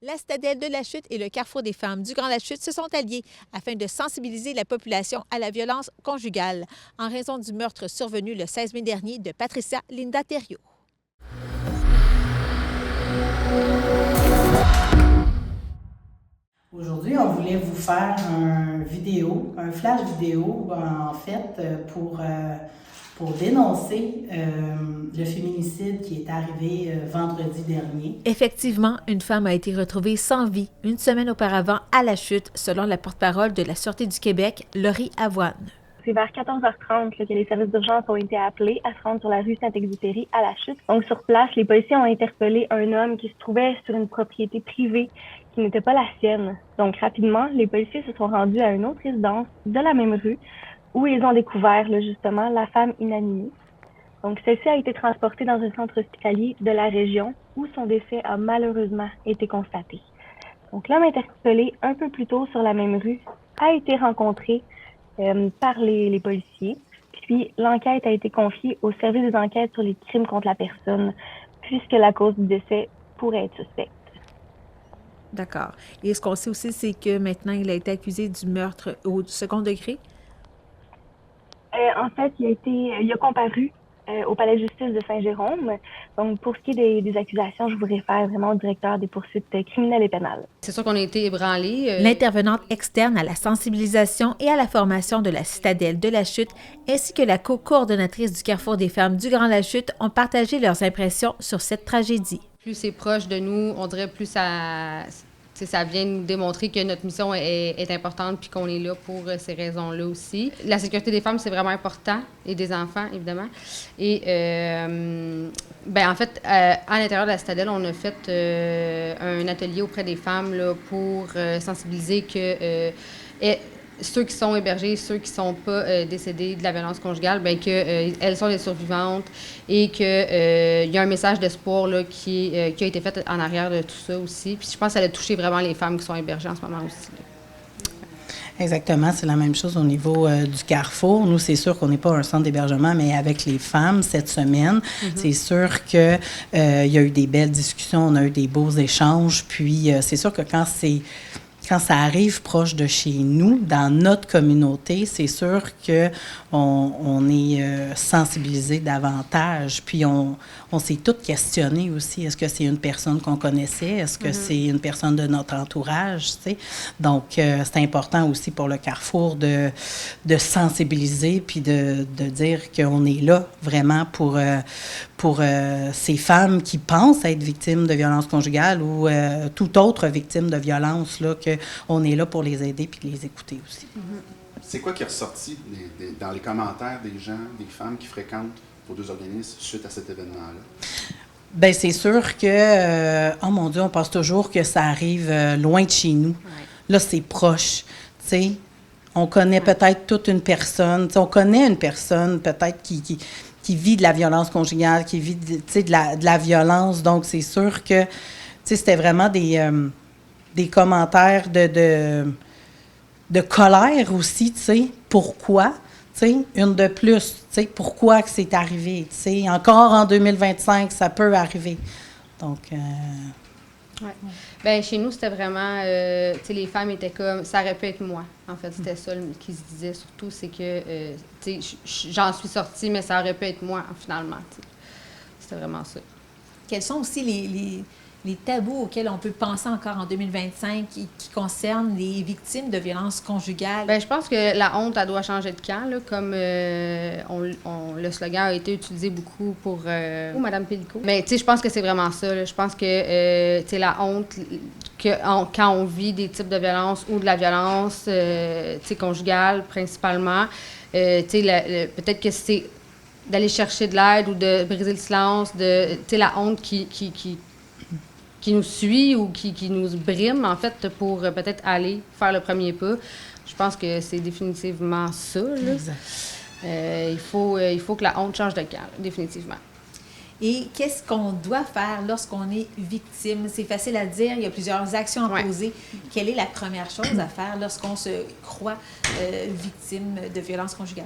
La citadelle de la Chute et le Carrefour des femmes du Grand La Chute se sont alliés afin de sensibiliser la population à la violence conjugale en raison du meurtre survenu le 16 mai dernier de Patricia Linda Thériault. Aujourd'hui, on voulait vous faire un flash vidéo, en fait, pour dénoncer le féminicide qui est arrivé vendredi dernier. Effectivement, une femme a été retrouvée sans vie une semaine auparavant à La Chute, selon la porte-parole de la Sûreté du Québec, Laurie Avoine. C'est vers 14h30 que les services d'urgence ont été appelés à se rendre sur la rue Saint-Exupéry à La Chute. Donc, sur place, les policiers ont interpellé un homme qui se trouvait sur une propriété privée qui n'était pas la sienne. Donc, rapidement, les policiers se sont rendus à une autre résidence de la même rue où ils ont découvert, justement, la femme inanimée. Donc, celle-ci a été transportée dans un centre hospitalier de la région où son décès a malheureusement été constaté. Donc, l'homme interpellé un peu plus tôt sur la même rue a été rencontré par les policiers. Puis, l'enquête a été confiée au service des enquêtes sur les crimes contre la personne, puisque la cause du décès pourrait être suspecte. D'accord. Et ce qu'on sait aussi, c'est que maintenant, il a été accusé du meurtre au second degré? En fait, il a comparu au palais de justice de Saint-Jérôme. Donc, pour ce qui est des accusations, je vous réfère vraiment au directeur des poursuites criminelles et pénales. C'est sûr qu'on a été ébranlés. L'intervenante externe à la sensibilisation et à la formation de la citadelle de la Chute, ainsi que la co-coordonnatrice du Carrefour des femmes du Grand La Chute ont partagé leurs impressions sur cette tragédie. Plus c'est proche de nous, on dirait plus ça vient nous démontrer que notre mission est importante puis qu'on est là pour ces raisons-là aussi. La sécurité des femmes, c'est vraiment important, et des enfants, évidemment. Et, en fait, à l'intérieur de la citadelle, on a fait un atelier auprès des femmes là, pour sensibiliser que ceux qui sont hébergés, ceux qui ne sont pas décédés de la violence conjugale, qu'elles sont des survivantes et qu'il y a un message d'espoir là, qui a été fait en arrière de tout ça aussi. Puis je pense que ça a touché vraiment les femmes qui sont hébergées en ce moment aussi. Exactement, c'est la même chose au niveau du Carrefour. Nous, c'est sûr qu'on n'est pas un centre d'hébergement, mais avec les femmes cette semaine, c'est sûr qu'il y a eu des belles discussions, on a eu des beaux échanges. Puis c'est sûr que quand ça arrive proche de chez nous, dans notre communauté, c'est sûr qu'on est sensibilisé davantage. Puis on s'est toutes questionné aussi. Est-ce que c'est une personne qu'on connaissait? Est-ce que c'est une personne de notre entourage? Tu sais? Donc, c'est important aussi pour le Carrefour de sensibiliser puis de dire qu'on est là vraiment pour ces femmes qui pensent être victimes de violences conjugales ou toute autre victime de violence, là, qu'on est là pour les aider puis les écouter aussi. C'est quoi qui est ressorti dans les commentaires des gens, des femmes qui fréquentent vos deux organismes suite à cet événement-là? Bien, c'est sûr que, oh mon Dieu, on pense toujours que ça arrive loin de chez nous. Ouais. Là, c'est proche, tu sais. On connaît peut-être toute une personne, on connaît une personne peut-être qui vit de la violence conjugale, qui vit de la violence. Donc, c'est sûr que c'était vraiment des commentaires de colère aussi, tu sais. Pourquoi? Tu sais, une de plus, tu sais, pourquoi que c'est arrivé? Tu sais, encore en 2025, ça peut arriver. Donc... Ouais. Bien, chez nous, c'était vraiment, tu sais, les femmes étaient comme, ça aurait pu être moi. En fait, c'était ça qui se disait surtout, c'est que, tu sais, j'en suis sortie, mais ça aurait pu être moi, finalement. T'sais. C'était vraiment ça. Quels sont aussi les tabous auxquels on peut penser encore en 2025 qui concernent les victimes de violences conjugales? Bien, je pense que la honte, elle doit changer de camp, là, comme le slogan a été utilisé beaucoup pour Mme Pélico. Mais, tu sais, je pense que c'est vraiment ça. Là. Je pense que, tu sais, la honte, quand on vit des types de violences ou de la violence, tu sais, conjugale principalement, tu sais, peut-être que c'est d'aller chercher de l'aide ou de briser le silence, tu sais, la honte qui nous suit ou qui nous brime, en fait, pour peut-être aller faire le premier pas. Je pense que c'est définitivement ça. Là. Il faut que la honte change de camp, définitivement. Et qu'est-ce qu'on doit faire lorsqu'on est victime? C'est facile à dire, il y a plusieurs actions à poser. Ouais. Quelle est la première chose à faire lorsqu'on se croit victime de violences conjugales?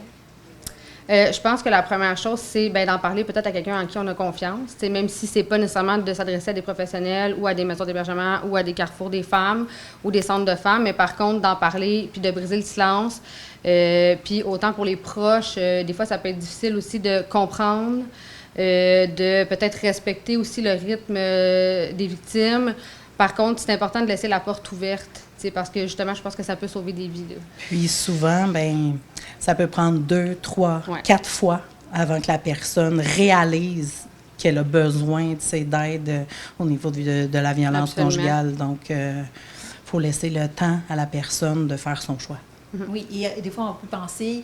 Je pense que la première chose, c'est d'en parler peut-être à quelqu'un en qui on a confiance. T'sais, même si c'est pas nécessairement de s'adresser à des professionnels ou à des maisons d'hébergement ou à des carrefours des femmes ou des centres de femmes, mais par contre d'en parler puis de briser le silence. Puis autant pour les proches, des fois ça peut être difficile aussi de comprendre, de peut-être respecter aussi le rythme des victimes. Par contre, c'est important de laisser la porte ouverte. Parce que justement, je pense que ça peut sauver des vies. Là. Puis souvent, ça peut prendre 2, 3, 4 fois avant que la personne réalise qu'elle a besoin d'aide au niveau de la violence conjugale. Donc, il faut laisser le temps à la personne de faire son choix. Oui, et des fois, on peut penser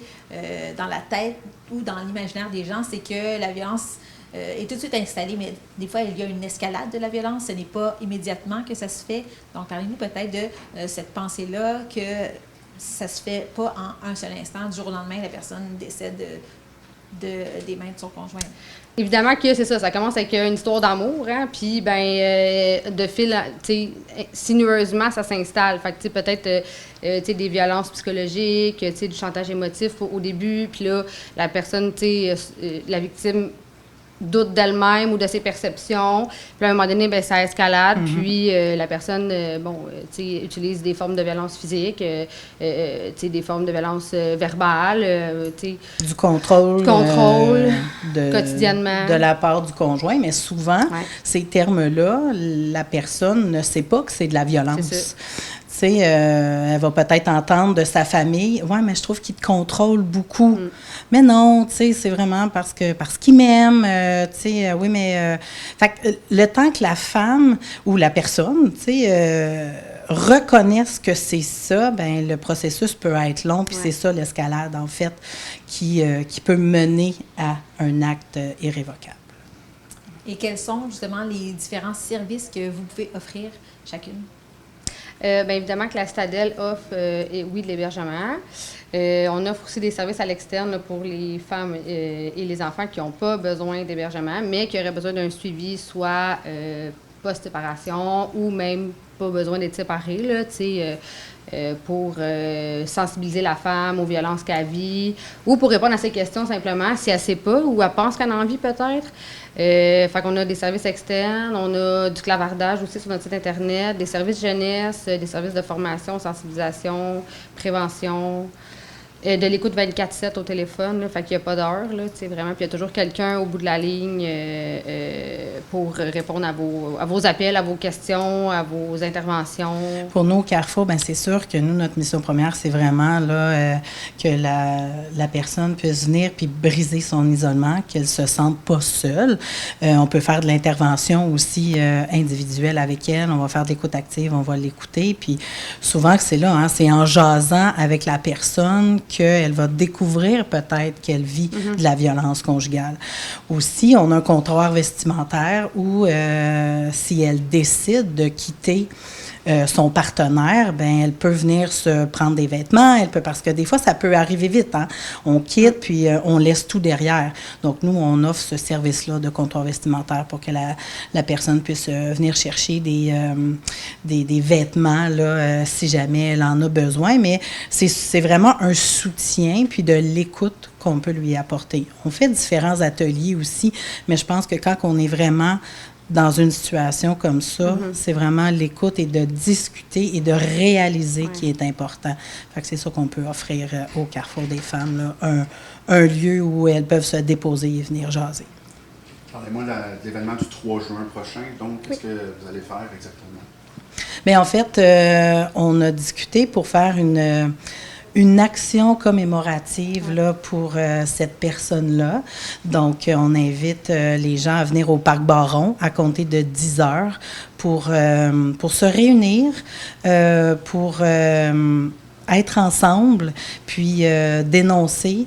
dans la tête ou dans l'imaginaire des gens, c'est que la violence est tout de suite installée, mais des fois, il y a une escalade de la violence. Ce n'est pas immédiatement que ça se fait. Donc, parlez-nous peut-être de cette pensée-là que ça se fait pas en un seul instant. Du jour au lendemain, la personne décède des mains de son conjoint. Évidemment que c'est ça. Ça commence avec une histoire d'amour, hein, puis de fil, sinueusement, ça s'installe. Fait que peut-être des violences psychologiques, du chantage émotif au début, puis là, la personne, la victime doute d'elle-même ou de ses perceptions. Puis à un moment donné, ça escalade. Puis la personne, utilise des formes de violence physique, des formes de violence verbale. Du contrôle. Quotidiennement. De la part du conjoint. Mais souvent, ces termes-là, la personne ne sait pas que c'est de la violence. Elle va peut-être entendre de sa famille, « Ouais, mais je trouve qu'il te contrôle beaucoup. Mais non, c'est vraiment parce qu'il m'aime. Oui, mais... Fait que le temps que la femme ou la personne, reconnaisse que c'est ça, le processus peut être long, puis c'est ça l'escalade, en fait, qui peut mener à un acte irrévocable. Et quels sont, justement, les différents services que vous pouvez offrir chacune? Évidemment que la Stadelle offre, de l'hébergement. On offre aussi des services à l'externe pour les femmes et les enfants qui n'ont pas besoin d'hébergement, mais qui auraient besoin d'un suivi, soit post-séparation ou même pas besoin d'être séparés, là, pour sensibiliser la femme aux violences qu'elle vit ou pour répondre à ses questions simplement si elle ne sait pas ou elle pense qu'elle en a envie peut-être. Fait qu'on a des services externes, on a du clavardage aussi sur notre site Internet, des services jeunesse, des services de formation, sensibilisation, prévention, de l'écoute 24/7 au téléphone, là, fait qu'il n'y a pas d'heure, là, vraiment. Puis il y a toujours quelqu'un au bout de la ligne pour répondre à vos appels, à vos questions, à vos interventions. Pour nous, au Carrefour, c'est sûr que nous, notre mission première, c'est vraiment là, que la personne puisse venir puis briser son isolement, qu'elle ne se sente pas seule. On peut faire de l'intervention aussi individuelle avec elle. On va faire de l'écoute active, on va l'écouter. Puis souvent, c'est là, hein, c'est en jasant avec la personne qu'elle va découvrir peut-être qu'elle vit de la violence conjugale. Aussi, on a un comptoir vestimentaire où, si elle décide de quitter son partenaire, elle peut venir se prendre des vêtements, parce que des fois, ça peut arriver vite, hein? On quitte, puis on laisse tout derrière. Donc, nous, on offre ce service-là de comptoir vestimentaire pour que la personne puisse venir chercher des vêtements, là, si jamais elle en a besoin. Mais c'est vraiment un soutien, puis de l'écoute qu'on peut lui apporter. On fait différents ateliers aussi, mais je pense que quand on est vraiment dans une situation comme ça, c'est vraiment l'écoute et de discuter et de réaliser qui est important. Fait que c'est ça qu'on peut offrir au Carrefour des femmes, là, un lieu où elles peuvent se déposer et venir jaser. Parlez-moi de l'événement du 3 juin prochain. Donc, qu'est-ce que vous allez faire exactement? Bien, en fait, on a discuté pour faire une action commémorative là, pour cette personne-là. Donc, on invite les gens à venir au Parc Baron à compter de 10 heures pour se réunir, pour être ensemble, puis dénoncer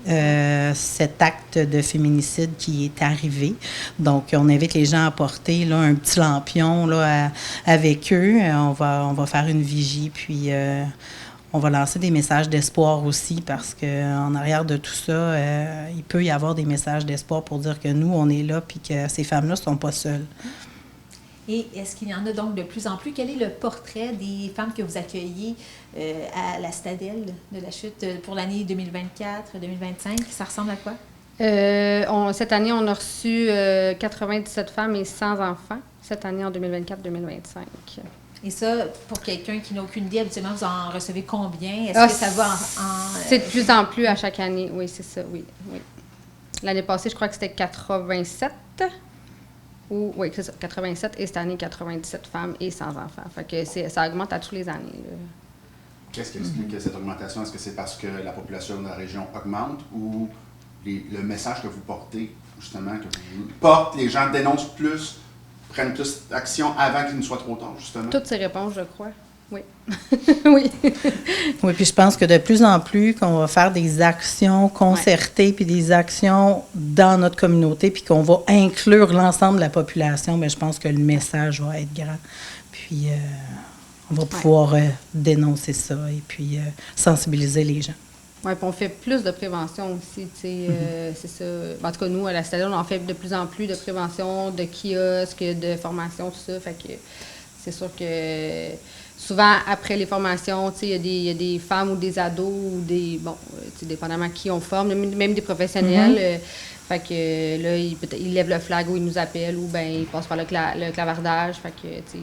cet acte de féminicide qui est arrivé. Donc, on invite les gens à porter là, un petit lampion là, avec eux. On va faire une vigie, puis... on va lancer des messages d'espoir aussi parce qu'en arrière de tout ça, il peut y avoir des messages d'espoir pour dire que nous, on est là puis que ces femmes-là ne sont pas seules. Et est-ce qu'il y en a donc de plus en plus? Quel est le portrait des femmes que vous accueillez à la Stadelle de la Chute pour l'année 2024-2025? Ça ressemble à quoi? Cette année, on a reçu 97 femmes et 100 enfants. Cette année, en 2024-2025. Et ça, pour quelqu'un qui n'a aucune idée, habituellement, vous en recevez combien? Est-ce que ça va C'est de plus en plus à chaque année, oui, c'est ça, oui. L'année passée, je crois que c'était 87. Oui, c'est ça, 87. Et cette année, 97 femmes et 100 enfants. Fait que ça augmente à tous les années. Là. Qu'est-ce qui explique cette augmentation? Est-ce que c'est parce que la population de la région augmente ou le message que vous portez, justement, les gens dénoncent plus, prennent plus d'action avant qu'il ne soit trop tard, justement? Toutes ces réponses, je crois. Oui. Oui. Oui, puis je pense que de plus en plus qu'on va faire des actions concertées, puis des actions dans notre communauté, puis qu'on va inclure l'ensemble de la population, bien, je pense que le message va être grand. Puis on va pouvoir dénoncer ça et puis sensibiliser les gens. Oui, puis on fait plus de prévention aussi, tu sais, c'est ça. En tout cas, nous, à la Citadelle, on en fait de plus en plus de prévention, de kiosques, de formation, tout ça. Fait que c'est sûr que souvent, après les formations, tu sais, il y a des femmes ou des ados ou des, bon, tu sais, dépendamment qui on forme, même des professionnels. Fait que là, ils lèvent le flag ou ils nous appellent ou bien ils passent par le clavardage. Fait que, tu sais,